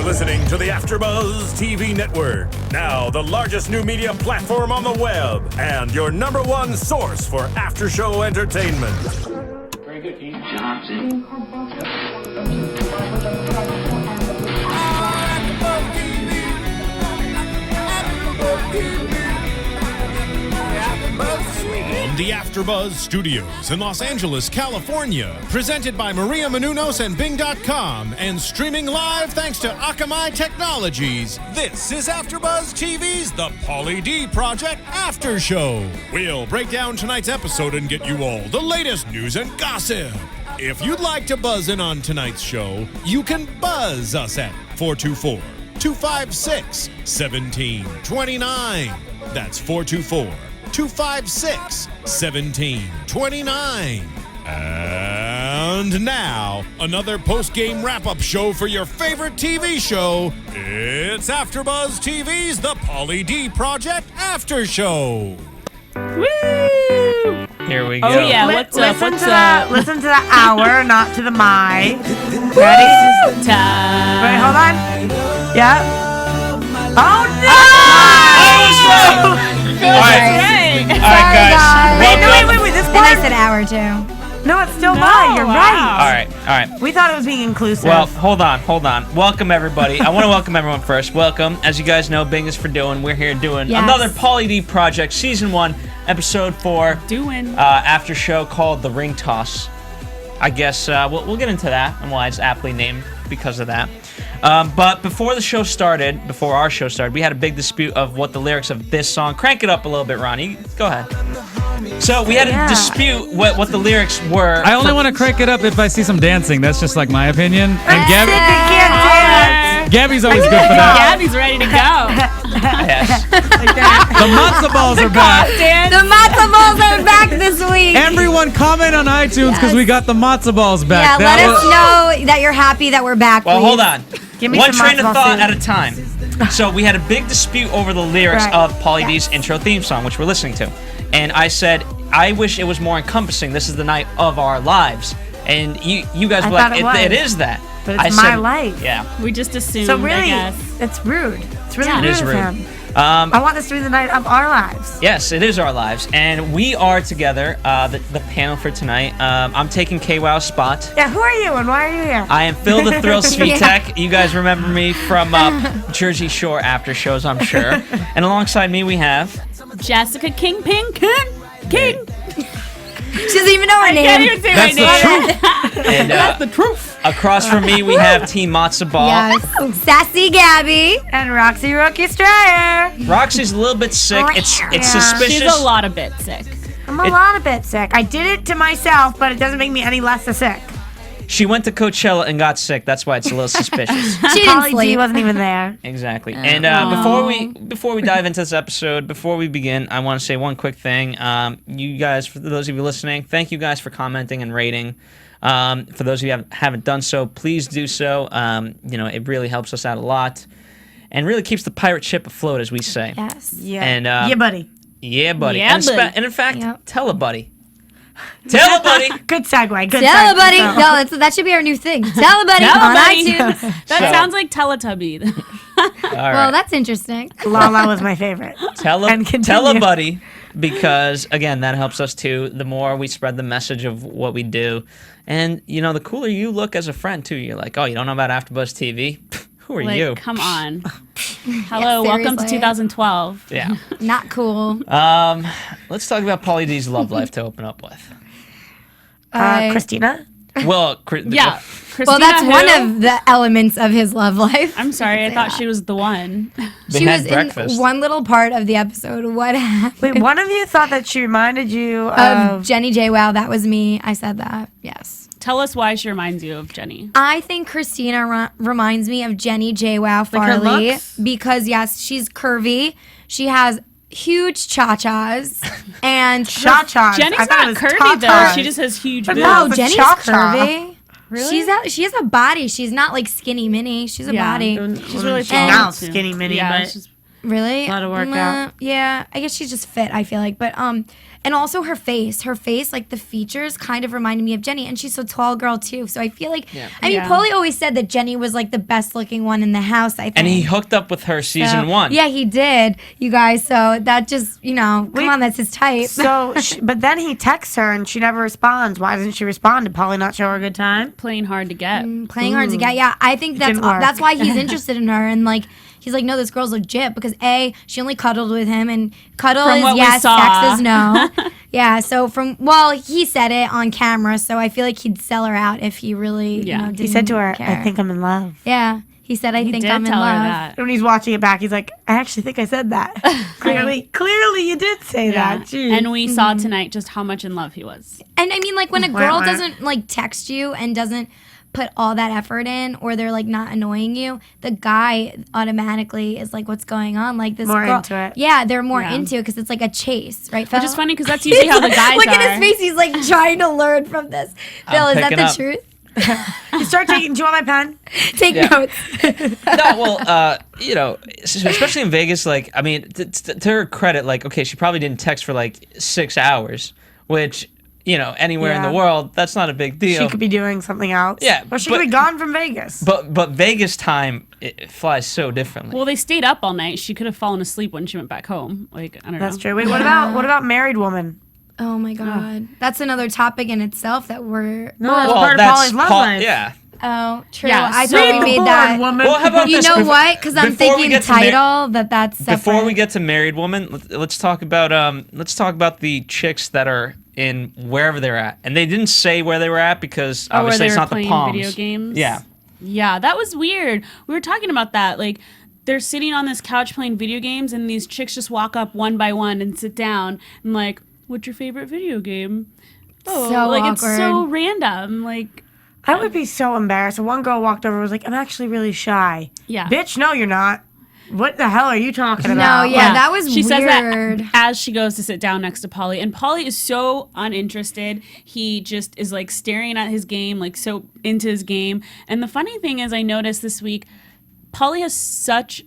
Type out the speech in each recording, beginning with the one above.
You're listening to the AfterBuzz TV Network, now the largest new media platform on the web, and your number one source for after-show entertainment. Very good, Dean Johnson. From the AfterBuzz Studios in Los Angeles, California, presented by Maria Menounos and Bing.com, and streaming live thanks to Akamai Technologies, this is AfterBuzz TV's The Pauly D Project After Show. We'll break down tonight's episode and get you all the latest news and gossip. If you'd like to buzz in on tonight's show, you can buzz us at 424-256-1729. That's 424-256-1729. And now, another post-game wrap-up show for your favorite TV show. It's AfterBuzz TV's The Pauly D Project After Show. Woo! Here we go. Oh yeah, what's up? Listen to the hour, not to the my. Ready? Time. Wait, hold on. Yep. Oh no! All right, guys. Wait. This And I part? said hour too. No, it's still mine. You're right. All right. We thought it was being inclusive. Well, hold on. Welcome, everybody. I want to welcome everyone first. Welcome. As you guys know, Bing is for doing. We're here doing another Pauly D Project, Season 1, Episode 4. After show called The Ring Toss. I guess we'll get into that and why it's aptly named because of that. But before our show started, we had a big dispute of what the lyrics of this song. Crank it up a little bit, Ronnie. Go ahead. So we had a dispute what the lyrics were. I only want to crank it up if I see some dancing. That's just like my opinion. And Gabby's always good for that. Gabby's ready to go. Yes. The matzo balls are back. The matzo balls are back this week. Everyone comment on iTunes because we got the matzo balls back. Yeah, let us know that you're happy that we're back. Well, please. hold on. Give me One some train of matzo thought balls at a time. So we had a big dispute over the lyrics of Pauly D's intro theme song, which we're listening to. And I said, I wish it was more encompassing. This is the night of our lives. And you guys were like, it is that. But it's my life. Yeah. We just assumed, So really, I guess. it's rude. It's really rude It is of rude. him. I want this to be the night of our lives. Yes, it is our lives. And we are together, the panel for tonight. I'm taking KWow's spot. Yeah, who are you and why are you here? I am Phil the Thrill Svitek. You guys remember me from Jersey Shore after shows, I'm sure. And alongside me, we have... Jessica Kingpin. She doesn't even know her name. I can't even say my name. And, That's the truth. Across from me, we have Team Matzo Ball. Yes. Sassy Gabby. And Roxy Striar. Roxy's a little bit sick. It's suspicious. She's a lot of bit sick. I'm a lot of bit sick. I did it to myself, but it doesn't make me any less sick. She went to Coachella and got sick. That's why it's a little suspicious. She didn't Pauly D sleep. wasn't even there. Exactly. And before we dive into this episode, before we begin, I want to say one quick thing. You guys, for those of you listening, thank you guys for commenting and rating. For those of you who haven't done so, please do so. It really helps us out a lot, and really keeps the pirate ship afloat, as we say. Yes. Yeah. And yeah, buddy. Yeah, buddy. Yeah, and, buddy. and in fact, tell a buddy. Tell a buddy. Good segue. Good Tell segue. a buddy. No, that should be our new thing. Tell a buddy Tell a on buddy. iTunes. That sounds like Teletubby. All Well, right. that's interesting. Lala was my favorite. Tell And a continue. buddy, because again, that helps us too. The more we spread the message of what we do, and the cooler you look as a friend too. You're like, oh, you don't know about AfterBuzz TV? Who are you? Come on. Hello, welcome to seriously. 2012. Yeah. Not cool. Let's talk about Pauly D's love life to open up with. Christina? Well, Yeah. Christina, Well, that's who? one of the elements of his love life. I'm sorry, I thought she was the one. They She had was breakfast. in one little part of the episode. What happened? Wait, one of you thought that she reminded you Of Jenny J. Wow, that was me. I said that. Yes. Tell us why she reminds you of Jenny. I think Christina reminds me of Jenny J. Wow Like her Farley looks? because yes, she's curvy. She has huge cha-chas and cha-cha. Jenny's not curvy though. She just has huge boobs. No, the Jenny's cha-cha. curvy. Really? She has a body. She's not like skinny mini. She's a body. She's really She's tall. now too. skinny mini, Yeah, but she's Really? A lot of workout. Yeah, I guess she's just fit, I feel like. But and also her face, like the features kind of reminded me of Jenny, and she's a tall girl too. So I feel like I mean, Pauly always said that Jenny was like the best looking one in the house, I think. And he hooked up with her season 1. Yeah, he did, you guys. So that just, come on, that's his type. So, but then he texts her and she never responds. Why doesn't she respond? Did Pauly not show her a good time? Playing hard to get. Playing hard to get. Yeah, I think that's why he's interested in her, and like. He's like, no, this girl's legit because A, she only cuddled with him, and cuddle is yes, sex is no. Yeah, so he said it on camera, so I feel like he'd sell her out if he really, didn't He said to her, care. I think I'm in love. Yeah, he said, I think I'm in love. That. And when he's watching it back, he's like, I actually think I said that. Clearly you did say that. Jeez. And we saw tonight just how much in love he was. And I mean, like, when a girl doesn't, like, text you and doesn't put all that effort in, or they're like not annoying you, the guy automatically is like, what's going on? Like this more girl, into it. Yeah, they're more into it because it's like a chase, right, Phil? Which is funny because that's usually how the guys Look are. at his face, he's like trying to learn from this. Phil, is that picking the up. truth? You start taking, do you want my pen? Take notes. No, well, especially in Vegas, like, I mean, to her credit, like, okay, she probably didn't text for like 6 hours, which, anywhere in the world, that's not a big deal. She could be doing something else. Yeah, Or she could be gone from Vegas. But Vegas time, it flies so differently. Well, they stayed up all night. She could have fallen asleep when she went back home. Like, I don't know. That's true. Wait, what about married woman? Oh my God. That's another topic in itself that we're... No, that's part of Pauly's love life. Yeah. Oh, true. Yeah, I so- thought we Read the made board, that... woman. Well, how about You this? know what? Because I'm Before we thinking get to title, that's separate. Before we get to Married Woman, let's talk about the chicks that are in wherever they're at. And they didn't say where they were at because Where obviously they it's were not the playing Palms. video games. Yeah. Yeah, that was weird. We were talking about that. Like, they're sitting on this couch playing video games, and these chicks just walk up one by one and sit down. And like, what's your favorite video game? Oh, So like awkward. it's so random. Like, I would be so embarrassed. One girl walked over and was like, I'm actually really shy. Yeah. Bitch, no, you're not. What the hell are you talking No, about? yeah, that was she weird. says that as she goes to sit down next to Pauly, and Pauly is so uninterested. He just is like staring at his game, like so into his game. And the funny thing is, I noticed this week, Pauly has such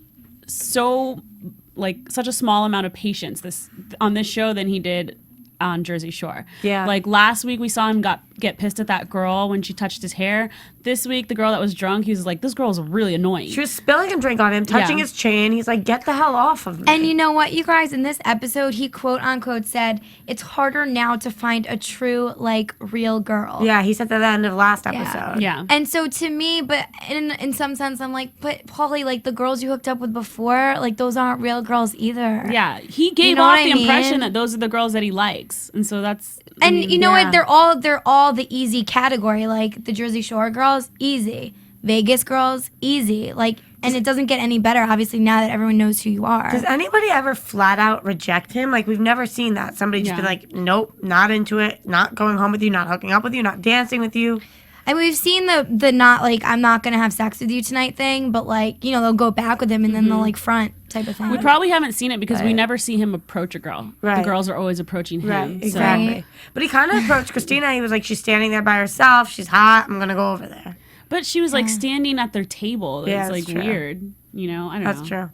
a small amount of patience on this show than he did on Jersey Shore. Yeah. Like last week we saw him get pissed at that girl when she touched his hair. This week the girl that was drunk, he was like, this girl's really annoying. She was spilling a drink on him, touching his chain. He's like, get the hell off of me. And you know what, you guys, in this episode, he quote unquote said, it's harder now to find a true, like, real girl. Yeah, he said that at the end of last episode. Yeah. And so to me, but in some sense, I'm like, but Pauly, like the girls you hooked up with before, like those aren't real girls either. Yeah, he gave know off what I the impression mean? that those are the girls that he likes, and so that's. And you know what? They're all the easy category. Like the Jersey Shore girls, easy. Vegas girls, easy. Like, and it doesn't get any better, obviously, now that everyone knows who you are. Does anybody ever flat out reject him? Like, we've never seen that. Somebody just be like, nope, not into it, not going home with you, not hooking up with you, not dancing with you. And we've seen the not like, I'm not gonna have sex with you tonight thing, but like, they'll go back with him and then they'll like front type of thing. We probably haven't seen it because we never see him approach a girl. Right. The girls are always approaching him. Right, so- exactly. Right. But he kind of approached Christina. He was like, she's standing there by herself. She's hot. I'm going to go over there. But she was like standing at their table. Yeah, It's like that's true. weird. I don't know. That's true.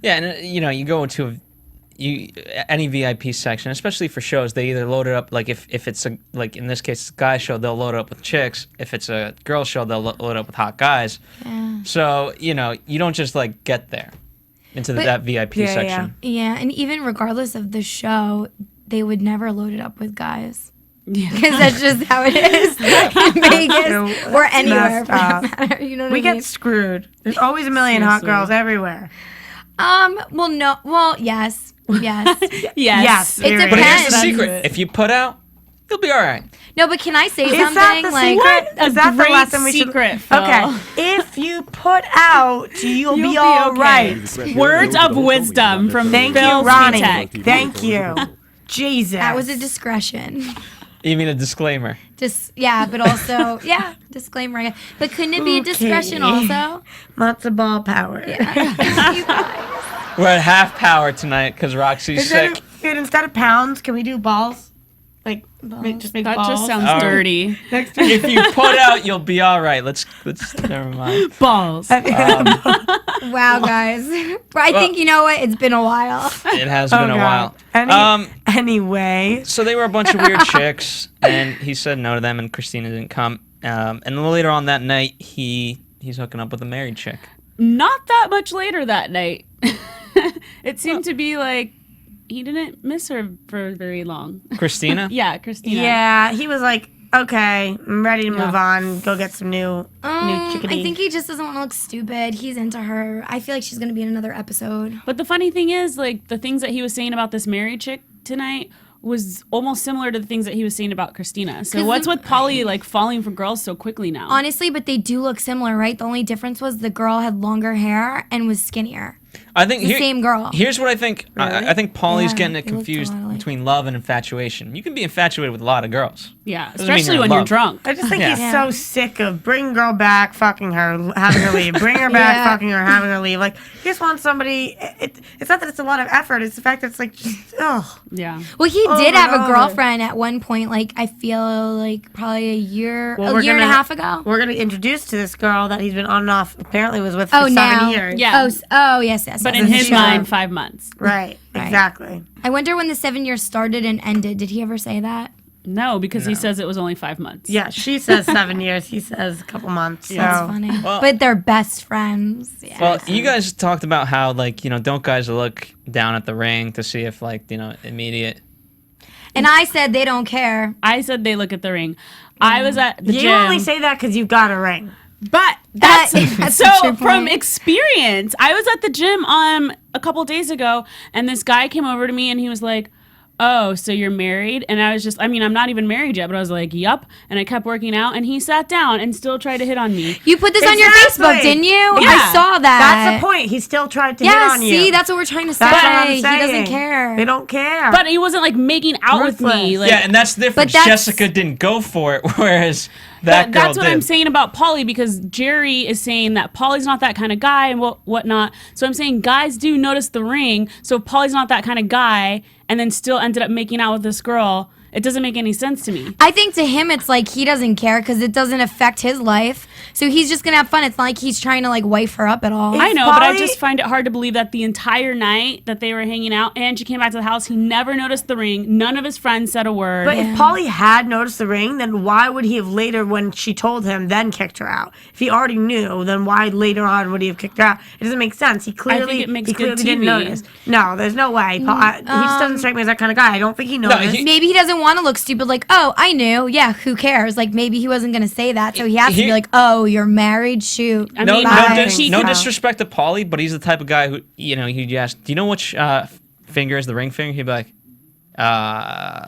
Yeah, and you go into any VIP section, especially for shows, they either load it up, like if it's a, like in this case, it's a guy show, they'll load it up with chicks. If it's a girl show, they'll load it up with hot guys. Yeah. So, you don't just like get there into that VIP section. Yeah, and even regardless of the show, they would never load it up with guys. Yeah. Because that's just how it is in Vegas or anywhere for that matter. You know what We I mean? get screwed. There's always a million hot girls everywhere. Yes. Yes. Yes. It period. But here's the Depends. secret: if you put out, you'll be all right. No, but can I say Is something? that the like, secret? Is that the great lesson we should... secret, Phil. Okay. If you put out, you'll be all right. Words of wisdom from Thank Phil you, Ronnie. Svitek. Thank you. Jesus. that was a discretion. You mean a disclaimer? But also, disclaimer. I guess. But couldn't it be a discretion also? Matzo ball power. You guys. We're at half power tonight because Roxy's sick. Instead of pounds, can we do balls? Like, just make That balls. just sounds Oh. dirty. If you put out, you'll be all right. Let's never mind. Balls. But Wow, guys. I think, you know what? It's been a while. It has been a while. Anyway. So they were a bunch of weird chicks, and he said no to them, and Christina didn't come. And then later on that night, he's hooking up with a married chick. Not that much later that night. It seemed to be like he didn't miss her for very long. Christina? Yeah, Christina. Yeah, he was like, okay, I'm ready to move on. Go get some new chickadee. I think he just doesn't want to look stupid. He's into her. I feel like she's going to be in another episode. But the funny thing is, like, the things that he was saying about this married chick tonight was almost similar to the things that he was saying about Christina. So what's with Pauly, like, falling for girls so quickly now? Honestly, but they do look similar, right? The only difference was the girl had longer hair and was skinnier. I think the same girl. Here's what I think. Really? I think Pauly's getting it they looked confused a lot alike. between love and infatuation. You can be infatuated with a lot of girls. Yeah, Doesn't mean especially you're when in you're love. drunk. I just think Yeah. he's so sick of bring girl back, fucking her, having her leave. Bring her back, fucking her, having her leave. Like, he just wants somebody. It's not that it's a lot of effort. It's the fact that it's like, just, ugh. Yeah. Well, he Over did have and a over. girlfriend at one point, like, I feel like probably a year and a half ago. We're going to introduce to this girl that he's been on and off, apparently was with for Oh, 7 now. years. Yeah. Oh, yes. But yes, in yes. his mind, 5 months. Right, exactly. I wonder when the 7 years started and ended. Did he ever say that? No, because he says it was only 5 months. Yeah, she says 7 years. He says a couple months. So. That's funny. Well- But they're best friends. Yeah. Well, you guys talked about how, like, don't guys look down at the ring to see if, like, immediate. And I said they don't care. I said they look at the ring. I was at the You gym. only say that because you've got a ring. But that's That's so a true from point. experience. I was at the gym a couple days ago, and this guy came over to me, and he was like, "Oh, so you're married?" And I was just, I'm not even married yet, but I was like, "Yup." And I kept working out, and he sat down and still tried to hit on me. You put this on your Exactly. Facebook, didn't you? Yeah. I saw that. That's the point. He still tried to hit Yeah, on you. see, that's what we're trying to say. That's what I'm He saying. doesn't care. They don't care. But he wasn't like making out with me. Ruthless. Like, Yeah, and that's the difference. But that's- Jessica didn't go for it, whereas that girl that's what did. I'm saying about Pauly, because Jerry is saying that Pauly's not that kind of guy and whatnot. So I'm saying guys do notice the ring. So if Pauly's not that kind of guy and then still ended up making out with this girl, it doesn't make any sense to me. I think to him it's like he doesn't care because it doesn't affect his life. So he's just gonna have fun. It's not like he's trying to like wife her up at all. I know, but I Pauly- just find it hard to believe that the entire night that they were hanging out and she came back to the house, he never noticed the ring. None of his friends said a word. But if Pauly had noticed the ring, then why would he have later, when she told him, then kicked her out? If he already knew, then why later on would he have kicked her out? It doesn't make sense. He clearly, it makes he good clearly didn't TV. notice. No, there's no way. He just doesn't strike me as that kind of guy. I don't think he noticed. Maybe he doesn't want to look stupid. Like, oh, I knew. Yeah, who cares? Like maybe he wasn't gonna say that, so he has to be like, oh, you're married. Shoot. I No, mean, no so. disrespect to Pauly, but he's the type of guy who, he'd ask, do you know which finger is the ring finger? He'd be like,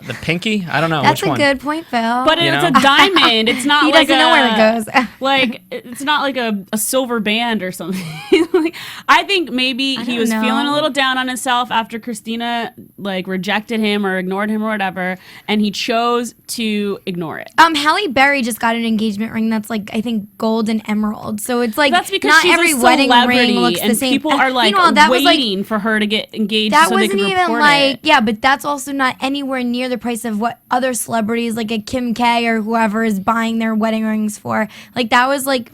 the pinky? I don't know. That's which a one? good point, Phil. But You it's know? a diamond. It's not He like doesn't know where it goes. Like, it's not like a silver band or something. Like, I think maybe he don't was know. feeling a little down on himself after Christina like rejected him or ignored him or whatever, and he chose to ignore it. Halle Berry just got an engagement ring that's like I think gold and emerald. So it's like That's because not she's every a wedding celebrity, ring looks and the same. people are like that was like waiting for her to get engaged that so they wasn't can even report like it. yeah, but that's also not anywhere near the price of what other celebrities like a Kim K or whoever is buying their wedding rings for. Like that was like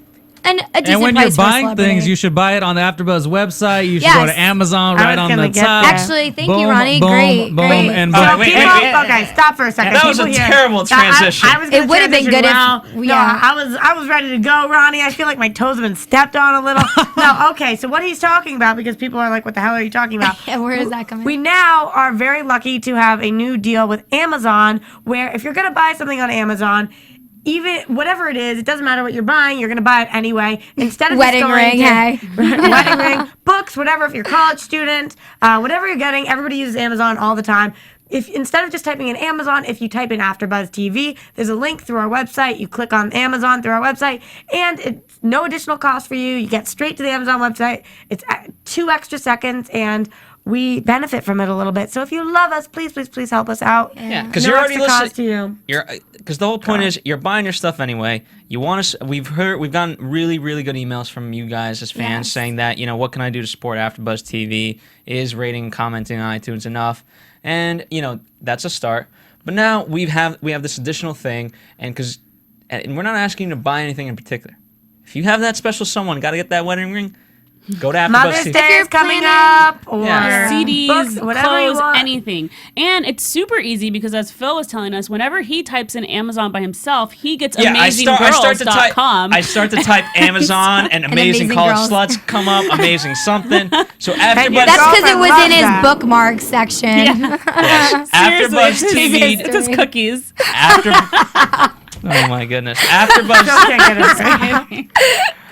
a decent And when you're price for a buying celebrity. things, you should buy it on the AfterBuzz website. You should go Yes. to Amazon I right was on gonna the get top. there. Actually, thank boom, you, Ronnie. Boom, Great, boom, great. and So boom. wait, people, wait. okay, stop for a second. That was People a here- terrible transition. I was gonna It would have been transition good if- well. yeah. I was ready to go, Ronnie. I feel like my toes have been stepped on a little. No, okay. So what he's talking about, because people are like, "What the hell are you talking about?" Yeah, where is that coming? We now are very lucky to have a new deal with Amazon, where if you're gonna buy something on Amazon, even whatever it is, it doesn't matter what you're buying, you're gonna buy it anyway. Instead of Wedding just going ring, to- hey. wedding ring, books, whatever. If you're a college student, whatever you're getting, everybody uses Amazon all the time. If instead of just typing in Amazon, if you type in AfterBuzz TV, there's a link through our website. You click on Amazon through our website, and it's no additional cost for you. You get straight to the Amazon website. It's 2 extra seconds, and we benefit from it a little bit. So if you love us, please, please, please help us out. Yeah, because No you're already extra cost listening. to you. Because the whole point is you're buying your stuff anyway. You want us. We've gotten really, really good emails from you guys as fans Yes. saying that what can I do to support AfterBuzz TV? Is rating and commenting on iTunes enough? And that's a start. But now we have this additional thing, and we're not asking you to buy anything in particular. If you have that special someone, got to get that wedding ring. Go to AfterBuzz Mother's TV. Day is coming up, or CDs, books, whatever you clothes, want. anything. And it's super easy because, as Phil was telling us, whenever he types in Amazon by himself, he gets AmazingGirls.com. I start to type Amazon and Amazing College Girls. Sluts come up, Amazing something. So AfterBuzz. That's because it was in his that. bookmarks section. Yes. Seriously, AfterBuzz TV. it's his cookies. Oh my goodness. AfterBuzz.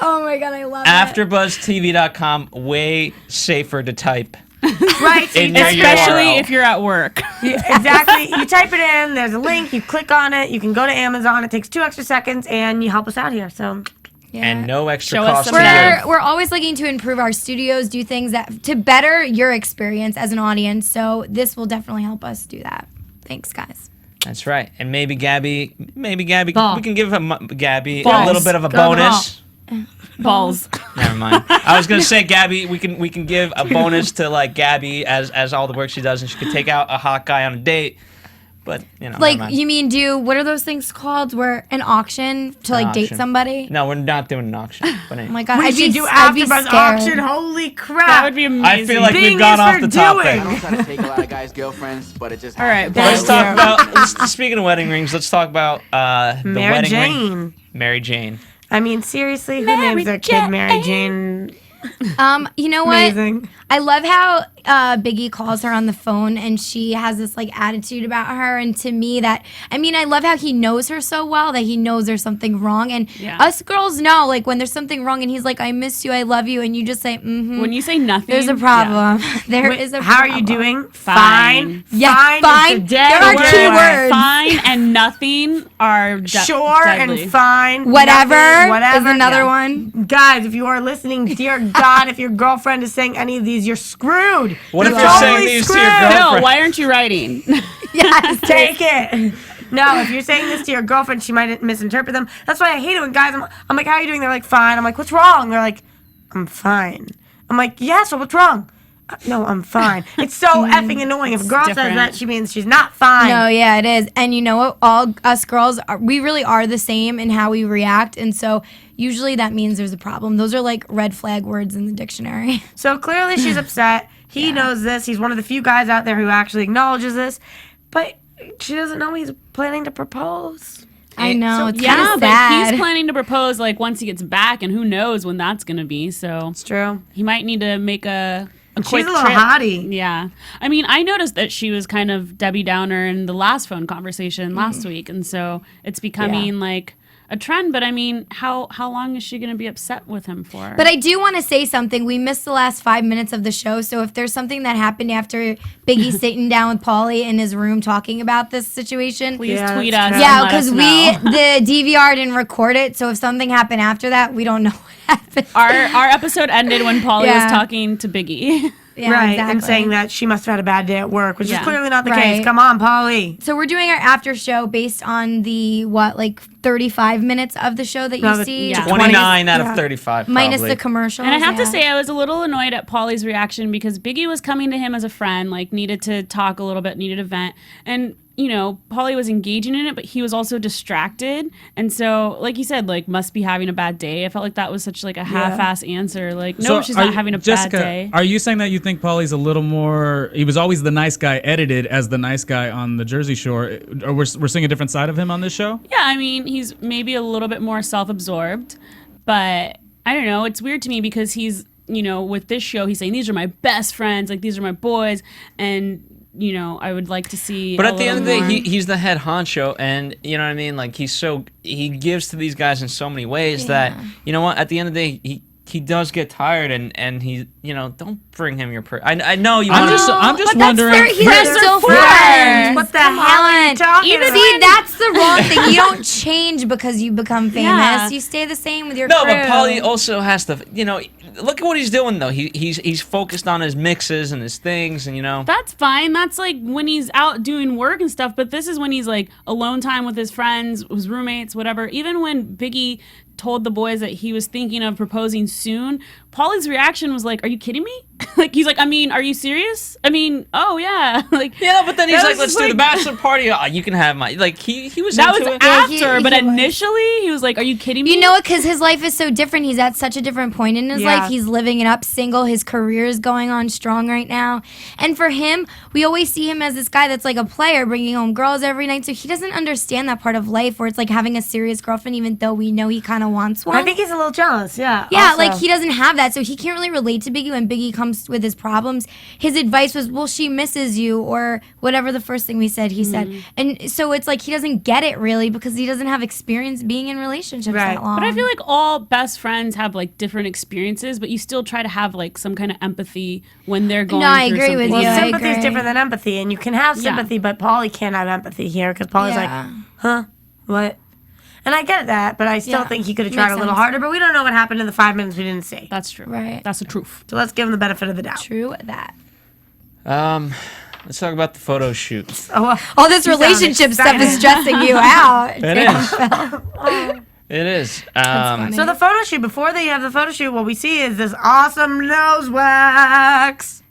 Oh my god, I love it. AfterBuzzTV.com. Way safer to type. Right, so In your Especially URL. if you're at work. exactly. You type it in, there's a link, you click on it, you can go to Amazon, it takes 2 extra seconds, and you help us out here. So And no extra Show us cost some to love. you. We're always looking to improve our studios, do things that to better your experience as an audience. So this will definitely help us do that. Thanks, guys. That's right. And maybe Gabby, Ball. we can give Gabby a Balls. little bit of a Go ball. bonus. Balls. Never mind. I was gonna say Gabby, we can give a bonus to like Gabby as all the work she does, and she could take out a hot guy on a date. But never Like, mind. you mean what are those things called? Where an auction to like date Auction. somebody? No, we're not doing an auction. But Oh anyway. my god, we I'd should be, do I'd be AfterBuzz scared. auction. Holy crap! That would be amazing. I feel like Bing we've gone is off for the topic. doing. I don't try to take a lot of guys' girlfriends, but it just All right, happens. Balls. Let's talk about. Speaking of wedding rings, let's talk about the Mary wedding Jane. ring. Mary Jane. I mean, seriously, who names their kid Mary Jane? You know what? Amazing. I love how Biggie calls her on the phone and she has this like attitude about her. And to me, I love how he knows her so well that he knows there's something wrong. And us girls know, like, when there's something wrong and he's like, I miss you, I love you. And you just say, When you say nothing, there's a problem. There is a How are problem. you doing? Fine. Yeah, Fine. fine. Is the dead There are word. key words. Fine and nothing are Sure deadly. and fine. Whatever, nothing, whatever. is another Yeah. one. Guys, if you are listening, dear God, if your girlfriend is saying any of these, you're screwed. What if You're you're saying totally these to your screwed. Phil, girlfriend? why aren't you writing? Yes. Take it. No, if you're saying this to your girlfriend, she might misinterpret them. That's why I hate it when guys, I'm like, how are you doing? They're like, fine. I'm like, what's wrong? They're like, I'm fine. I'm like, yeah, so what's wrong? No, I'm fine. It's so effing annoying. If a girl says different. that, she means she's not fine. No, yeah, it is. And you know what? All us girls, we really are the same in how we react. And so usually that means there's a problem. Those are like red flag words in the dictionary. So clearly she's upset. He knows this. He's one of the few guys out there who actually acknowledges this. But she doesn't know he's planning to propose. I know. It's Yeah, kind of but sad. he's planning to propose like once he gets back, and who knows when that's gonna be. So It's true. he might need to make a quick She's a little trip. hottie. Yeah, I mean, I noticed that she was kind of Debbie Downer in the last phone conversation last week, and so it's becoming like a trend. But I mean, how long is she gonna be upset with him for? But I do want to say something. We missed the last 5 minutes of the show, so if there's something that happened after Biggie sitting down with Pauly in his room talking about this situation, please Yeah, tweet that's us. true. yeah, and let us because know. the DVR didn't record it, so if something happened after that, we don't know what happened. our episode ended when Pauly Yeah. was talking to Biggie. Yeah, right, exactly. and saying that she must have had a bad day at work, which Yeah. is clearly not the Right. case. Come on, Polly. So we're doing our after show based on the 35 minutes of the show that you No, the- see, yeah. 29 out of 35. minus probably. the commercials. And I have to yeah. say, I was a little annoyed at Pauly's reaction because Biggie was coming to him as a friend, like needed to talk a little bit, needed a vent. And, you know, Pauly was engaging in it, but he was also distracted. And so, like you said, like, must be having a bad day. I felt like that was such like a half-ass answer. Like, no, she's not having a Jessica, bad day. Are you saying that you think Pauly's a little more? He was always the nice guy, edited as the nice guy on the Jersey Shore. Or we're seeing a different side of him on this show? Yeah, I mean, he's maybe a little bit more self-absorbed, but I don't know. It's weird to me because he's, you know, with this show, he's saying, these are my best friends, like, these are my boys, and, you know, I would like to see But a at the end of the little day, more. he's the head honcho, and you know what I mean. Like he gives to these guys in so many ways that you know what. At the end of the day, he does get tired, and he, you know, don't bring him your. I know you. I'm wanna- just wondering. He's still friends. friends. What the hell are you talking Even about? see, that's the wrong thing. You don't change because you become famous. Yeah. You stay the same with your No, crew. but Pauly also has to. You know, look at what he's doing though. He's focused on his mixes and his things, and you know. That's fine. That's like when he's out doing work and stuff. But this is when he's like alone time with his friends, his roommates, whatever. Even when Biggie told the boys that he was thinking of proposing soon, Pauly's reaction was like, "Are you kidding me? Like, he's like, I mean, are you serious? I mean, oh yeah. Like, yeah, but then he's like, let's do the bachelor party. Oh, you can have my, like, he was that into was it. after, but initially he was like, are you kidding me? You know what? Because his life is so different. He's at such a different point in his life. He's living it up single. His career is going on strong right now. And for him, we always see him as this guy that's like a player, bringing home girls every night. So he doesn't understand that part of life where it's like having a serious girlfriend, even though we know he kind of wants one. I think he's a little jealous, yeah. Yeah, also. like he doesn't have that. So he can't really relate to Biggie when Biggie comes with his problems. His advice was, well, she misses you, or whatever the first thing we said, he said. And so it's like he doesn't get it really because he doesn't have experience being in relationships that long. But I feel like all best friends have like different experiences, but you still try to have like some kind of empathy when they're going through I agree with something. you. Well, I sympathy is agree. different than empathy, and you can have sympathy, but Pauly can't have empathy here because Pauly's like, huh, what? And I get that, but I still think he could have tried a little harder, but we don't know what happened in the 5 minutes we didn't see. That's true. Right. That's the truth. So let's give him the benefit of the doubt. True that. Let's talk about the photo shoot. All this relationship stuff is stressing you out. It is. It is. So the photo shoot, before they have the photo shoot, what we see is this awesome nose wax.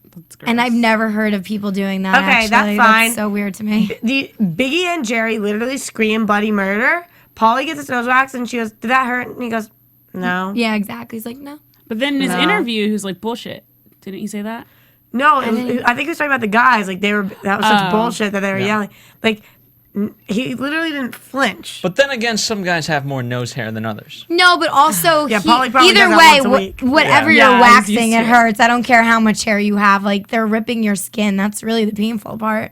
And I've never heard of people doing that. Okay, actually. that's fine. That's so weird to me. Biggie and Jerry literally scream bloody murder. Pauly gets his nose wax, and she goes, did that hurt? And he goes, no. Yeah, exactly. He's like, no. But then in his interview, he was like, bullshit. Didn't you say that? No, I think he was talking about the guys. Like, that was such bullshit that they were yelling. Like, he literally didn't flinch. But then again, some guys have more nose hair than others. No, but also, Pauly probably either does that way, once a week. whatever Yeah, you're he's waxing, used to it it. hurts. I don't care how much hair you have. Like, they're ripping your skin. That's really the painful part.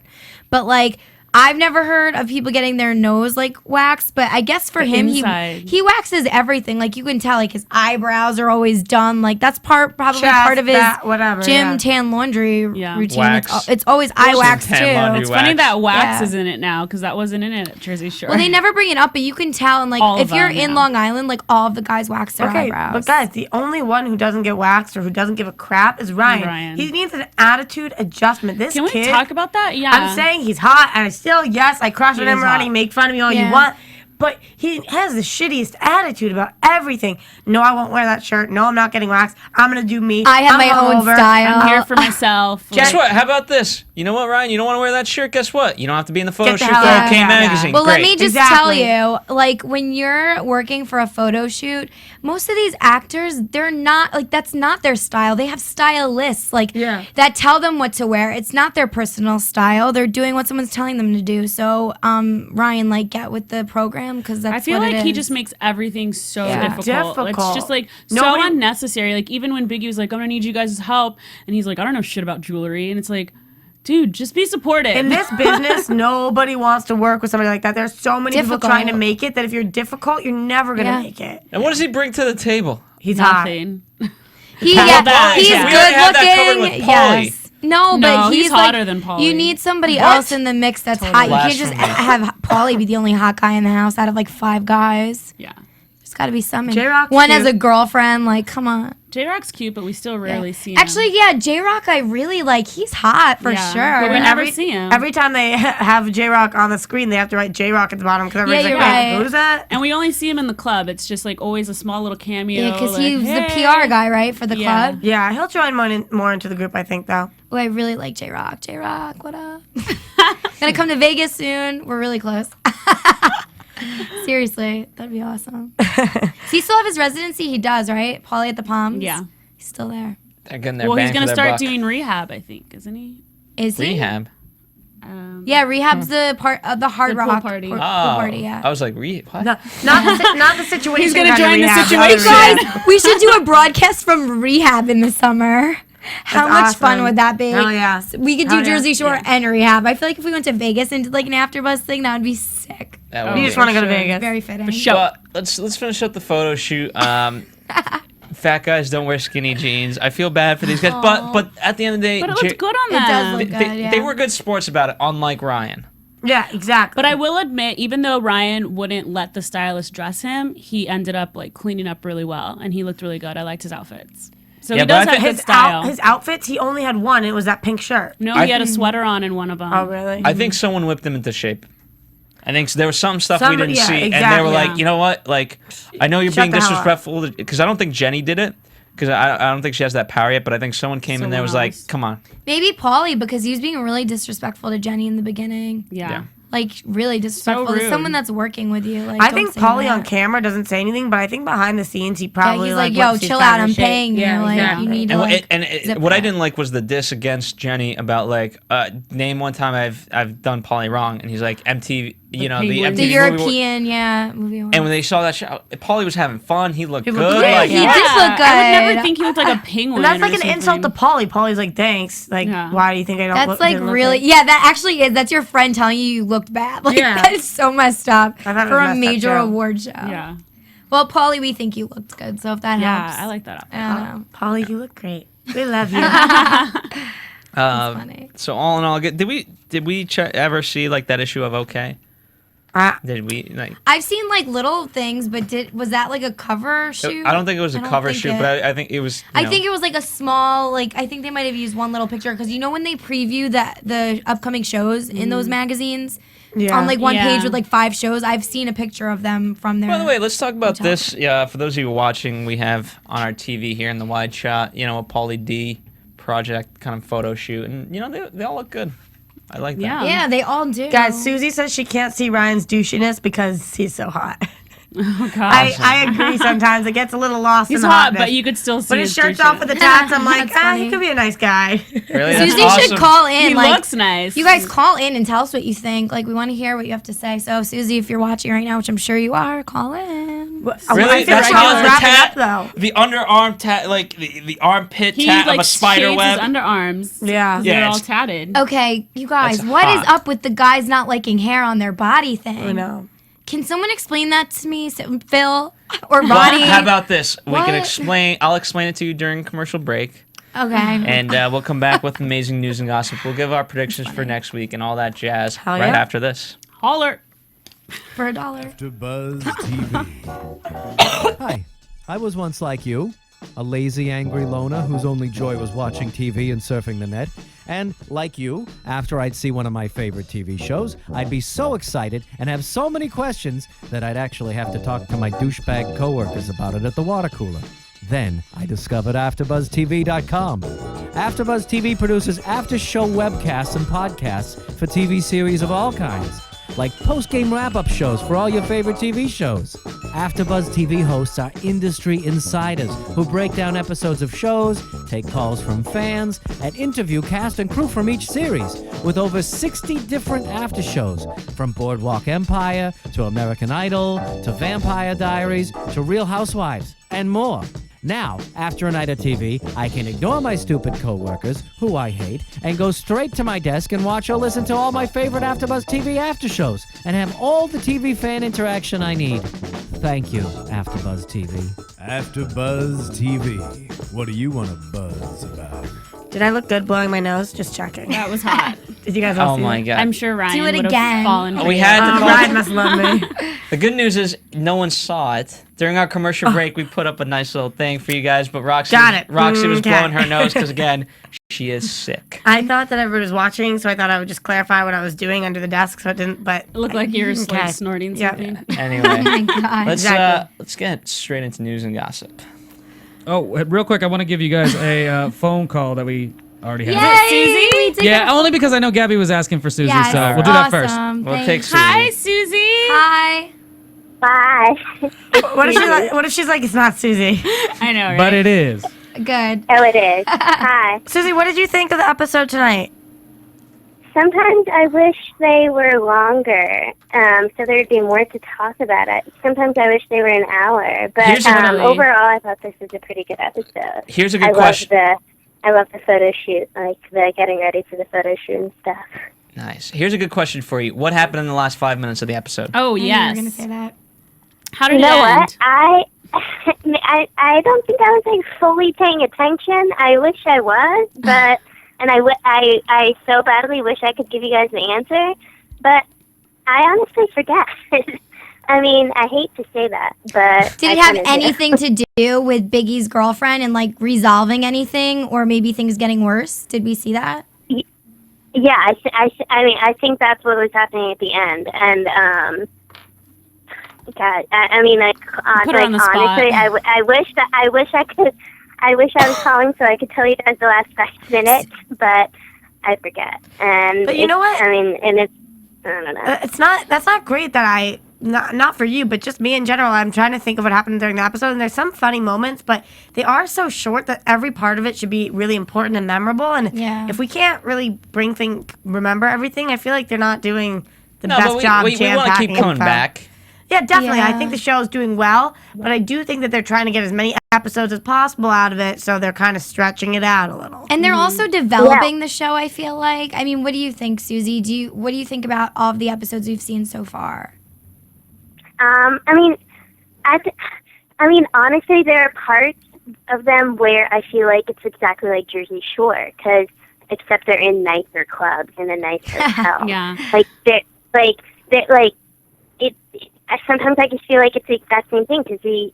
But, like, I've never heard of people getting their nose like waxed, but I guess for him, he waxes everything. Like you can tell, like his eyebrows are always done. Like that's probably part of his gym tan laundry routine. Wax. It's always eye wax too. Laundry It's funny that wax Yeah. is in it now because that wasn't in it at Jersey Shore. Well, they never bring it up, but you can tell. And like All of if you're them, in yeah. Long Island, like all of the guys wax their eyebrows. But guys, the only one who doesn't get waxed or who doesn't give a crap is Ryan. He needs an attitude adjustment. This Can we kid, talk about that? Yeah. I'm saying he's hot, and I still, I crush on him, is Ronnie. hot. Make fun of me all you Yeah. want. But he has the shittiest attitude about everything. No, I won't wear that shirt. No, I'm not getting waxed. I'm going to do me. I have I'm my own hungover. style. I'm here for myself. Guess what? How about this? You know what, Ryan? You don't want to wear that shirt? Guess what? You don't have to be in the photo Get the shoot hell for out. OK Yeah. Magazine. Well, Great. let me just tell you, like when you're working for a photo shoot, most of these actors, they're not like that's not their style. They have stylists like that tell them what to wear. It's not their personal style. They're doing what someone's telling them to do. So, Ryan, like get with the program because that's I feel what like it he is. just makes everything so difficult. It's just like Nobody- so unnecessary. Like even when Biggie was like, I'm gonna need you guys' help, and he's like, I don't know shit about jewelry, and it's like, dude, just be supportive. In this business, nobody wants to work with somebody like that. There's so many people trying to make it that if you're difficult, you're never going to make it. And what does he bring to the table? He's hot. Nothing. He's We already had that covered good with looking. Pauly. Yes. No, but he's he's hotter like, than Pauly. You need somebody else in the mix that's hot. You can't just Blasphemy. have Pauly be the only hot guy in the house out of like 5 guys. Yeah. There's got to be some. J-Rock's One cute. as a girlfriend. Like, come on. J-Rock's cute, but we still rarely see him. Actually, yeah, J-Rock, I really like. He's hot for Yeah, sure. but we never see him. Every time they have J-Rock on the screen, they have to write J-Rock at the bottom because everybody's Yeah, like, you're wait, right. who's that? And we only see him in the club. It's just like always a small little cameo. Yeah, because like, he's hey. the PR guy, right, for the Yeah. club. Yeah, he'll join more into the group, I think, though. Oh, I really like J-Rock. J-Rock, what up? Gonna come to Vegas soon. We're really close. Seriously, that'd be awesome. Does he still have his residency? He does, right? Pauly at the Palms? Yeah. He's still there. Again, they're Well, he's bang gonna for their start buck. doing rehab, I think, isn't he? Is he? Rehab. Yeah, Rehab's the part of the Hard The pool Rock party. pool Oh, party, yeah. I was like, what? No, not the situation. He's gonna kind of join the rehab, situation. other Guys, rehab. we should do a broadcast from Rehab in the summer. How That's much fun awesome. would that be? Hell yeah. We could do Hell yeah. Jersey Shore Yeah. and Rehab. I feel like if we went to Vegas and did like an AfterBuzz thing, that would be sick. That would You be just want to go to Vegas. Very fitting. But let's finish up the photo shoot. Fat guys don't wear skinny jeans. I feel bad for these guys, but at the end of the day, But it looked good on It does them. look good, yeah. they were good sports about it, unlike Ryan. Yeah, exactly. But I will admit, even though Ryan wouldn't let the stylist dress him, he ended up like cleaning up really well, and he looked really good. I liked his outfits. So Yeah, he but does I have think good style. his outfits, he only had one. It was that pink shirt. No, he had a sweater on in one of them. Oh, really? I think someone whipped him into shape. I think there was some stuff we Somebody- didn't yeah, see, and they exactly. were like, you know what? Like, I know you're Shut being the hell up. disrespectful because I don't think Jenny did it. because I don't think she has that power yet, but I think someone came in there and was like, come on. Maybe Pauly, because he was being really disrespectful to Jenny in the beginning. Yeah. Like, really disrespectful to someone that's working with you. Like, I think Pauly on camera doesn't say anything, but I think behind the scenes he probably he's like, yo, chill out, I'm paying you. Yeah, like, exactly. you need to, what I didn't like was the diss against Jenny about, like, name one time I've done Pauly wrong. And he's like, MTV, the MTV the European, movie. And when they saw that show, Pauly was having fun. He looked good. Like, he did look good. I would never think he looked like a penguin. And that's like an insult to Pauly. Pauly's like, thanks. Like, why do you think I don't That's look like really, that actually is. That's your friend telling you looked bad. Like, that is so messed up for a major award show. Yeah. Well, Pauly, we think you looked good, so if that helps. Yeah, I like that. Pauly, you look great. We love you. That's funny. So all in all, did we ever see like that issue of OK? Did we like? I've seen like little things, but was that like a cover shoot? I don't think it was a cover shoot, but I think it was. I think it was like a small, like I think they might have used one little picture because when they preview the upcoming shows in those magazines. Yeah. On like one page with like 5 shows, I've seen a picture of them from there. By the way, let's talk about this. Yeah, for those of you watching, we have on our TV here in the wide shot, a Pauly D Project kind of photo shoot, and they all look good. I like that. Yeah, they all do. Guys, Susie says she can't see Ryan's douchiness because he's so hot. Oh gosh. I agree sometimes. It gets a little lost in the hot, hotness. but you could still see But his shirt's off with the tats. I'm like, he could be a nice guy. Really? Susie should call in. He looks nice. You guys call in and tell us what you think. Like, we want to hear what you have to say. So, Susie, if you're watching right now, which I'm sure you are, call in. Really? That's how the tat, though. The underarm tat, like the armpit tat of a spider web. His underarms. Yeah. They're all tatted. Okay, you guys, That's what is hot. up with the guys not liking hair on their body thing? I know. Can someone explain that to me, Phil or Ronnie? Well, how about this? We can What? explain. I'll explain it to you during commercial break. Okay. And we'll come back with amazing news and gossip. We'll give our predictions for next week and all that jazz right after this. Holler. For $1. AfterBuzz TV. Hi, I was once like you, a lazy, angry loner whose only joy was watching TV and surfing the net. And, like you, after I'd see one of my favorite TV shows, I'd be so excited and have so many questions that I'd actually have to talk to my douchebag coworkers about it at the water cooler. Then I discovered AfterBuzzTV.com. AfterBuzz TV produces after-show webcasts and podcasts for TV series of all kinds, like post-game wrap-up shows for all your favorite TV shows. AfterBuzz TV hosts are industry insiders who break down episodes of shows, take calls from fans, and interview cast and crew from each series, with over 60 different after shows, from Boardwalk Empire to American Idol to Vampire Diaries to Real Housewives, and more. Now, after a night of TV, I can ignore my stupid coworkers, who I hate, and go straight to my desk and watch or listen to all my favorite AfterBuzz TV after shows, and have all the TV fan interaction I need. Thank you, AfterBuzz TV. AfterBuzz TV. What do you want to buzz about? Did I look good blowing my nose? Just checking. That was hot. Did you guys all see my it? God. I'm sure Ryan Do it would again. have fallen for We you. had to call Ryan must love me. The good news is no one saw it. During our commercial break, we put up a nice little thing for you guys, but Roxy was Okay. blowing her nose because, again, she is sick. I thought that everybody was watching, so I thought I would just clarify what I was doing under the desk, so it didn't, but... It looked like you were Okay. like snorting Yeah. something. Anyway, Oh my God. let's get straight into news and gossip. Oh, real quick, I want to give you guys a phone call that we already have. Yay! Susie? We did Yeah, it. only because I know Gabby was asking for Susie, Yes, so we'll do that first. awesome. We'll Thanks. take Susie. Hi, Susie. Hi. Bye. What if she's like, it's not Susie? I know, right? But it is. Good. Oh, it is. Hi. Susie, what did you think of the episode tonight? Sometimes I wish they were longer, so there'd be more to talk about it. Sometimes I wish they were an hour, but overall, I thought this was a pretty good episode. Here's a good question. I love the photo shoot, like the getting ready for the photo shoot and stuff. Nice. Here's a good question for you. What happened in the last 5 minutes of the episode? Oh, You yes. were going to say that. How did You it know end? what? I don't think I was like fully paying attention. I wish I was, but I so badly wish I could give you guys the answer, but I honestly forget. I mean, I hate to say that, but Did it have anything to do with Biggie's girlfriend and like resolving anything, or maybe things getting worse? Did we see that? Yeah, I mean, I think that's what was happening at the end, and God, I mean, like, Put her on the spot. honestly, I wish I I wish I was calling so I could tell you guys the last 5 minutes, but I forget. But you know what? I mean, and it's, I don't know. That's not great that not for you, but just me in general. I'm trying to think of what happened during the episode, and there's some funny moments, but they are so short that every part of it should be really important and memorable. And if we can't really remember everything, I feel like they're not doing the best job. We want to keep coming back. Yeah, definitely. I think the show is doing well, but I do think that they're trying to get as many episodes as possible out of it, so they're kind of stretching it out a little. And they're also developing the show, I feel like. I mean, what do you think, Susie? What do you think about all of the episodes we've seen so far? I mean, honestly, there are parts of them where I feel like it's exactly like Jersey Shore, except they're in nicer clubs in a nice hotel. Yeah. Sometimes I just feel like it's the exact same thing because they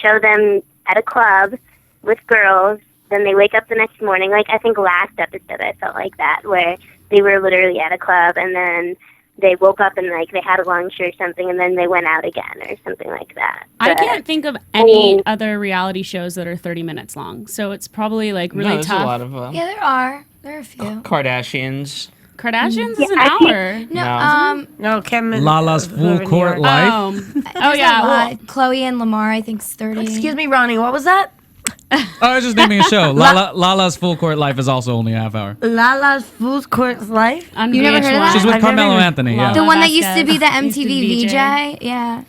show them at a club with girls, then they wake up the next morning. Like I think last episode I felt like that, where they were literally at a club and then they woke up and like they had a lunch or something and then they went out again or something like that. I can't think of any other reality shows that are 30 minutes long, so it's probably like really there's tough. a lot of Yeah, there are. There are a few. Kardashians. Kardashians is an hour. No, Kim. Lala's Full Court Life. Oh yeah. Well, Chloe and Lamar, I think, 30. Excuse me, Ronnie. What was that? I was just naming a show. Lala's Full Court Life is also only a half hour. Lala's Full Court Life. You never heard of that? She's with Carmelo Anthony. Yeah. The one that used to be the MTV VJ. Yeah.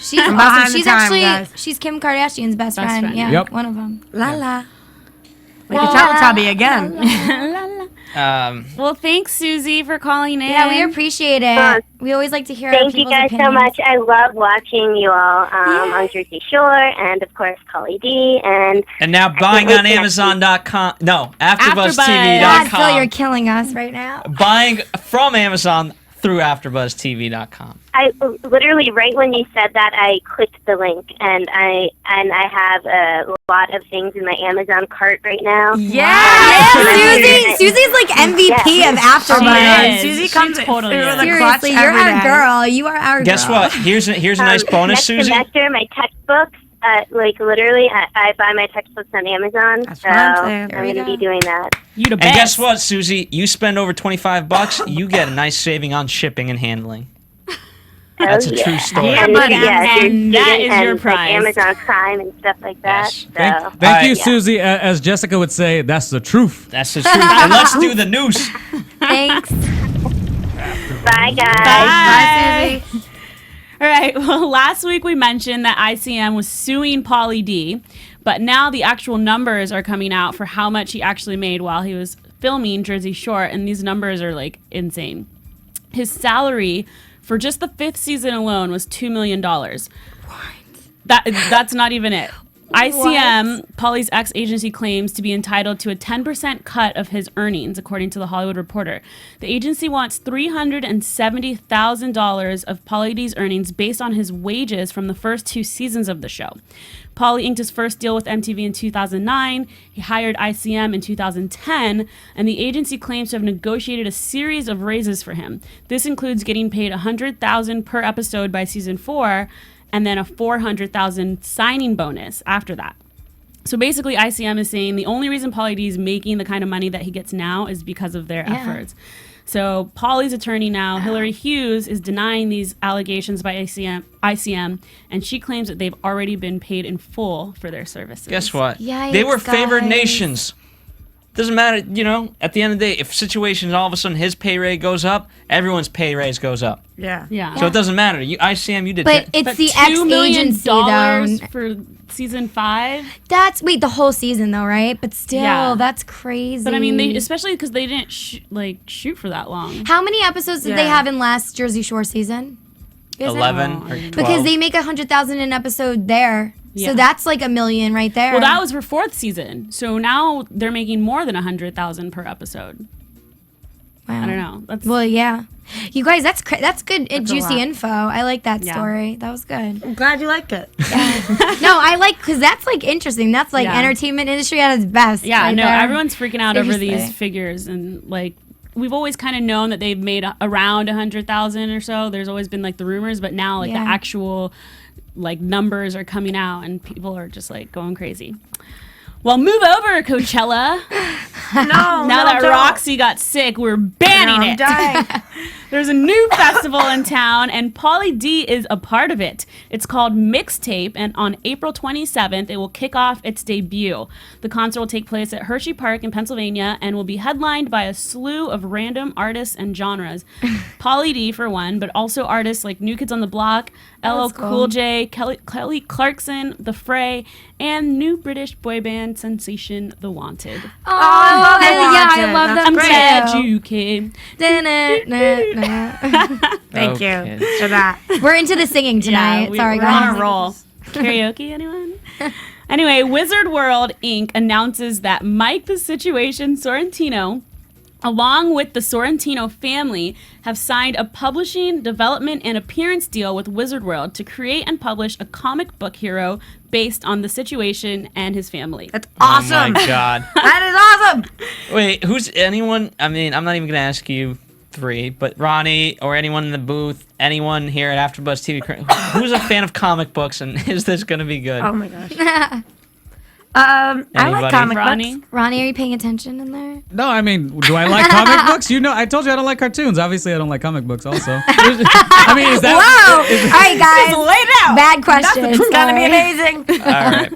She's awesome. She's actually she's Kim Kardashian's best friend. Yeah. Yep. One of them. Lala. Like a Teletubby again. Well, thanks, Susie, for calling in. Yeah, we appreciate it. We always like to hear other Thank you people's guys so opinions. much. I love watching you all on Jersey Shore and, of course, Pauly D. And now buying on Amazon.com. No, AfterBuzzTV.com. God, Phil, you're killing us right now. Buying from Amazon through AfterBuzzTV.com. I literally, right when you said that, I clicked the link, and I have a lot of things in my Amazon cart right now. Susie's like MVP of AfterBuzz. Susie comes totally through the Seriously, clutch you're every our day. girl. You are our girl. Guess what? Here's a nice bonus, next Susie. semester, my textbooks, literally, I buy my textbooks on Amazon, so what I'm saying. I'm going to be doing that. You the And best. guess what, Susie? You spend over $25, you get a nice saving on shipping and handling. That's a true story. Yeah, And, buddy. And that is your like, prize. Amazon Prime and stuff like that. Yes. So. Thank you, Susie. As Jessica would say, that's the truth. That's the truth. And let's do the news. Thanks. Bye, guys. Bye, Susie. All right. Well, last week we mentioned that ICM was suing Pauly D, but now the actual numbers are coming out for how much he actually made while he was filming Jersey Shore, and these numbers are like insane. His salary for just the 5th season alone was $2 million. What? That's not even it. ICM, Pauly's ex-agency, claims to be entitled to a 10% cut of his earnings, according to The Hollywood Reporter. The agency wants $370,000 of Pauly D's earnings based on his wages from the first 2 seasons of the show. Pauly inked his first deal with MTV in 2009. He hired ICM in 2010, and the agency claims to have negotiated a series of raises for him. This includes getting paid $100,000 per episode by season 4, and then a $400,000 signing bonus after that. So basically, ICM is saying the only reason Pauly D is making the kind of money that he gets now is because of their efforts. So Pauly's attorney now, Hillary Hughes, is denying these allegations by ICM, and she claims that they've already been paid in full for their services. Guess what? Yikes, They were favored guys. nations. Doesn't matter, at the end of the day, if situations all of a sudden his pay rate goes up, everyone's pay raise goes up. Yeah. So it doesn't matter. ICM, you did But that. it's the $2 million ex-agency, though. for season 5. That's, wait, the whole season, though, right? But still, that's crazy. But I mean, especially because they didn't shoot for that long. How many episodes did they have in last Jersey Shore season? 11 or 12. Because they make $100,000 an episode there. Yeah. So that's like $1 million right there. Well, that was for 4th season. So now they're making more than $100,000 per episode. Wow. I don't know. Well, yeah. You guys, that's good, juicy info. I like that story. That was good. I'm glad you liked it. No, I like, because that's like interesting. That's like entertainment industry at its best. Yeah, right no, there. everyone's freaking out over Seriously. these figures, and like we've always kind of known that they've made around 100,000 or so. There's always been like the rumors, but now like the actual like numbers are coming out, and people are just like going crazy. Well, move over, Coachella. Now that Roxy got sick, we're banning it. I'm dying. There's a new festival in town, and Pauly D is a part of it. It's called Mixtape, and on April 27th, it will kick off its debut. The concert will take place at Hershey Park in Pennsylvania and will be headlined by a slew of random artists and genres. Pauly D, for one, but also artists like New Kids on the Block, LL Cool J, Kelly Clarkson, The Fray, and new British boy band sensation The Wanted. Oh, I love them. I'm glad you came. Thank you for that. We're into the singing tonight. Yeah, Sorry, we're guys. on a roll. Karaoke, anyone? Anyway, Wizard World Inc. announces that Mike the Situation Sorrentino, along with the Sorrentino family, have signed a publishing, development, and appearance deal with Wizard World to create and publish a comic book hero based on the Situation and his family. That's awesome. Oh my God. That is awesome. Wait, who's anyone? I mean, I'm not even gonna ask you three, but Ronnie or anyone in the booth, anyone here at AfterBuzz TV, who's a fan of comic books, and is this gonna be good? Oh my gosh. I like comic books. Ronnie, are you paying attention in there? No, I mean, do I like comic books? You know, I told you I don't like cartoons. Obviously, I don't like comic books also. I mean, is that... Whoa! All right, guys. Bad question. It's going to be amazing. All right.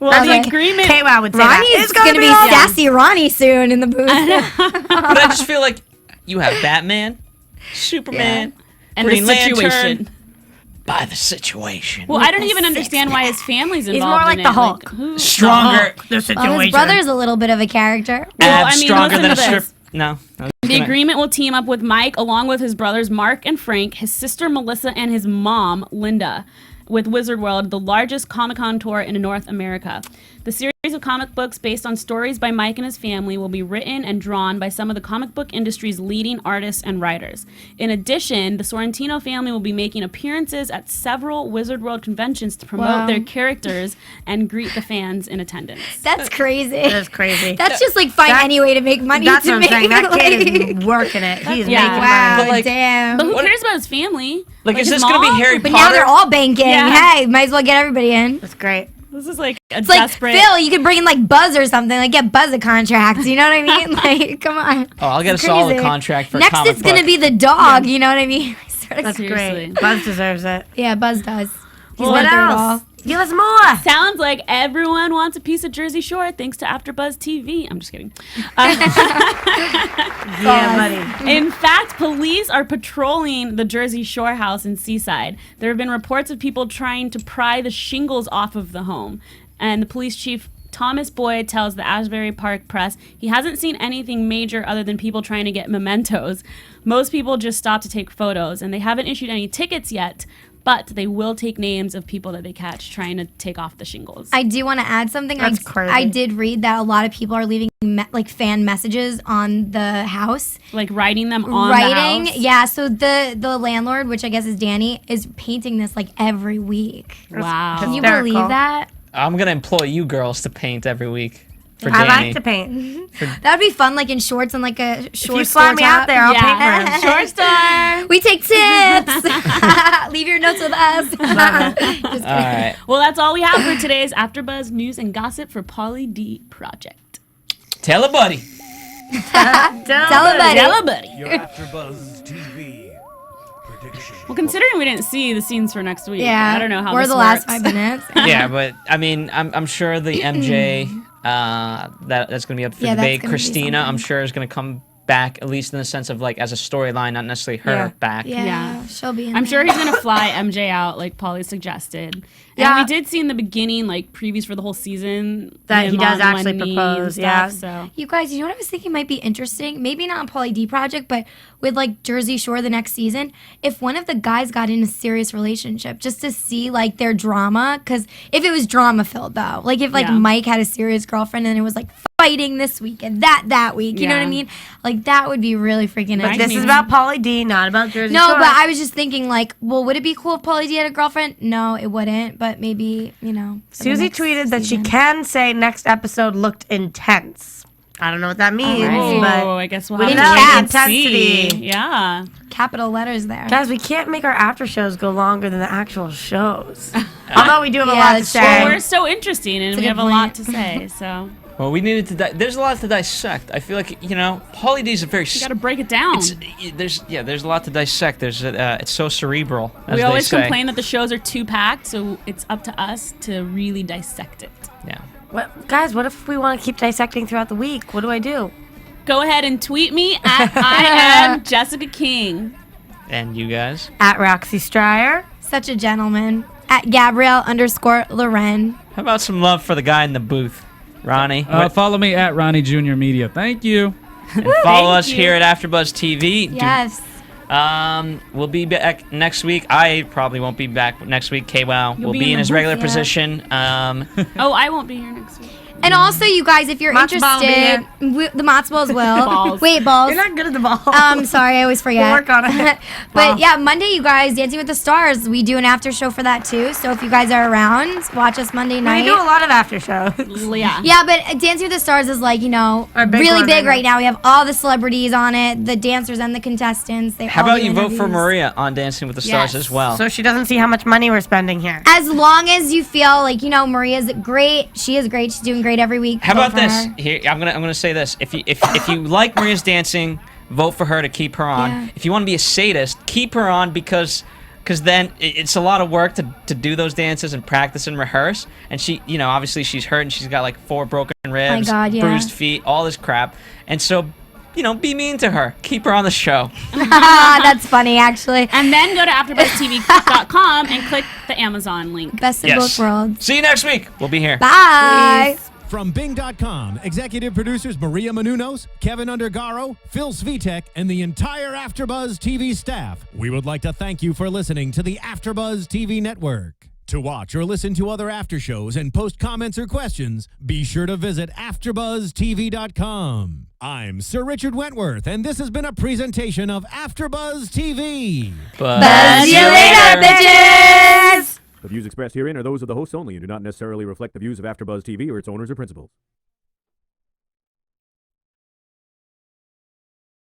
Well, the agreement... K-Wow would say Ronnie that. is going to be sassy Ronnie soon in the booth. But I just feel like you have Batman, Superman, and Green the Situation. Lantern. By the Situation. Well, I don't even understand why his family's involved. He's more like in the it. Hulk. Who? Stronger. The Situation. Well, his brother's a little bit of a character. Well, Abs I mean, stronger listen than a to strip. this. No. The agreement will team up with Mike along with his brothers Mark and Frank, his sister Melissa, and his mom, Linda, with Wizard World, the largest Comic-Con tour in North America. The series of comic books based on stories by Mike and his family will be written and drawn by some of the comic book industry's leading artists and writers. In addition, the Sorrentino family will be making appearances at several Wizard World conventions to promote their characters and greet the fans in attendance. That's crazy. That is crazy. That's just like find any way to make money. That's to what I'm make saying. That kid like- is working it. He's Yeah. making Wow, money. But, like, damn. But who cares about his family? Like, is his this going to be mom? Harry But Potter? now they're all banking. Yeah. Hey, might as well get everybody in. That's great. This is like a It's like, desperate... Phil, you could bring in like Buzz or something. Like get Buzz a contract. You know what I mean? Like, come on. Oh, I'll get It's us all a crazy. contract for a Next, comic it's going to book. be the dog. You know what I mean? That's Seriously. great. Buzz deserves it. Yeah, Buzz does. He's What went through it all. else? Give us more. Sounds like everyone wants a piece of Jersey Shore thanks to AfterBuzz TV. I'm just kidding. Yeah, buddy. In fact, police are patrolling the Jersey Shore house in Seaside. There have been reports of people trying to pry the shingles off of the home. And the police chief, Thomas Boyd, tells the Asbury Park Press he hasn't seen anything major other than people trying to get mementos. Most people just stop to take photos, and they haven't issued any tickets yet, but they will take names of people that they catch trying to take off the shingles. I do want to add something. That's crazy. I did read that a lot of people are leaving like fan messages on the house. Like writing them on the house. Yeah, so the landlord, which I guess is Danny, is painting this like every week. Wow. Can you Hysterical. believe that? I'm going to employ you girls to paint every week for I Danny. like to paint. That would be fun, like in shorts and like a If short you fly store me out top. there, I'll Yeah. paint for him. Short star. We take tips. Leave your notes with us. Just kidding. All right. Well, that's all we have for today's AfterBuzz news and gossip for Pauly D Project. Tell a buddy. Tell a buddy. Yellow buddy. Your AfterBuzz TV prediction. Well, considering we didn't see the scenes for next week, Yeah, I don't know how we're this the works. last 5 minutes. Yeah, but I mean, I'm sure the MJ that's going to be up for Yeah, that's debate. gonna be Christina, I'm something. sure is going to come back, at least in the sense of like as a storyline, not necessarily her Yeah. back. Yeah, she'll be in I'm there. sure he's gonna fly MJ out like Pauly suggested. Yeah. And we did see in the beginning, like previews for the whole season, That he him does on actually one knee propose, and yeah. stuff, So You guys, you know what I was thinking might be interesting? Maybe not on Pauly D Project, but with like Jersey Shore the next season, if one of the guys got in a serious relationship, just to see like their drama. Because if it was drama filled though, like if like Yeah. Mike had a serious girlfriend and it was like fighting this week and that week, you know what I Yeah. mean? Like that would be really freaking But interesting. This is about Pauly D, not about Jersey No, Shore. but I was just thinking like, well, would it be cool if Pauly D had a girlfriend? No, it wouldn't. But maybe, you know. for the Susie next tweeted that she season. can say next episode looked intense. I don't know what that means, Oh, but I guess we'll we have know to wait and see. intensity. Yeah. Capital letters there. Guys, we can't make our after shows go longer than the actual shows. Although we do have a Yeah, lot to that's say. Well, we're so interesting and That's a we good have a point. lot to say, so Well, we needed to. There's a lot to dissect. I feel like Pauly D's a very. you got to break it down. There's a lot to dissect. It's so cerebral. As We they always say. complain that the shows are too packed, so it's up to us to really dissect it. Yeah. Guys, what if we want to keep dissecting throughout the week? What do I do? Go ahead and tweet me at I am Jessica King. And you guys? At Roxy Striar. Such a gentleman. At Gabrielle_Loren. How about some love for the guy in the booth, Ronnie? Follow me at Ronnie Jr. Media. Thank you. And follow us here at AfterBuzz TV. Yes. We'll be back next week. I probably won't be back next week. KWOW will be in his regular position. Oh, I won't be here next week. And also, you guys, if you're Matzo ball interested, the matzo balls will. Balls. Wait, balls. You're not good at the ball. Sorry, I always forget. We'll work on it. But yeah, Monday, you guys, Dancing with the Stars. We do an after show for that too. So if you guys are around, watch us Monday night. We do a lot of after shows. Yeah. Yeah, but Dancing with the Stars is like, Our big really one big right right now. We have all the celebrities on it, the dancers and the contestants. They How all about do you vote for interviews. Maria on Dancing with the Stars Yes. as well? So she doesn't see how much money we're spending here. As long as you feel like, Maria's great. She is great. She's doing great every week. How Vote about for this? her. Here, I'm gonna say this. If you like Maria's dancing, vote for her to keep her on. Yeah. If you want to be a sadist, keep her on because then it's a lot of work to do those dances and practice and rehearse. And she, obviously she's hurt and she's got like 4 broken ribs, God, yeah. bruised feet, all this crap. And so, be mean to her. Keep her on the show. That's funny, actually. And then go to AfterBuzzTV.com and click the Amazon link. Best of both worlds. See you next week. We'll be here. Bye. From Bing.com, executive producers Maria Menounos, Kevin Undergaro, Phil Svitek, and the entire AfterBuzz TV staff, we would like to thank you for listening to the AfterBuzz TV network. To watch or listen to other after shows and post comments or questions, be sure to visit AfterBuzzTV.com. I'm Sir Richard Wentworth, and this has been a presentation of AfterBuzz TV. Buzz you later, bitches! The views expressed herein are those of the hosts only and do not necessarily reflect the views of AfterBuzz TV or its owners or principals.